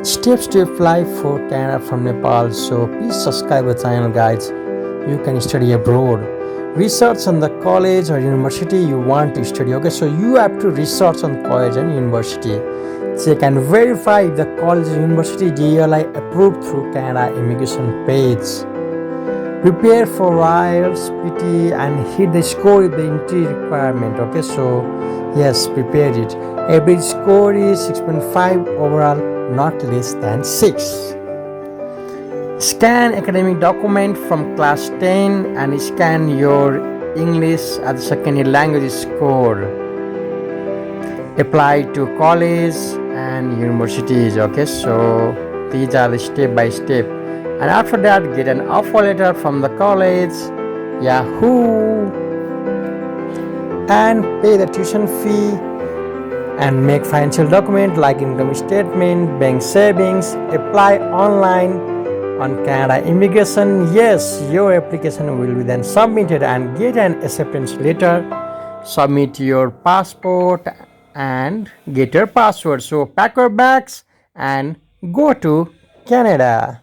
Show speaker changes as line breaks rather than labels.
Step life for Canada from Nepal. So please subscribe the channel, guys. You can study abroad. Research on the college or university you want to study. Okay, so you have to research on college and university. Check and verify if the college or university DLI approved through Canada immigration page. Prepare for IELTS, PT and hit the score with the entry requirement. Okay, so yes, prepare it. Average score is 6.5 overall, not less than 6. Scan academic document from class 10 and scan your English as a second language score. Apply to college and universities. Okay, so these are the step by step. And after that, get an offer letter from the college, Yahoo, and pay the tuition fee and make financial document like income statement, bank savings, apply online on Canada immigration. Yes, your application will be then submitted and get an acceptance letter. Submit your passport and get your password. So pack your bags and go to Canada.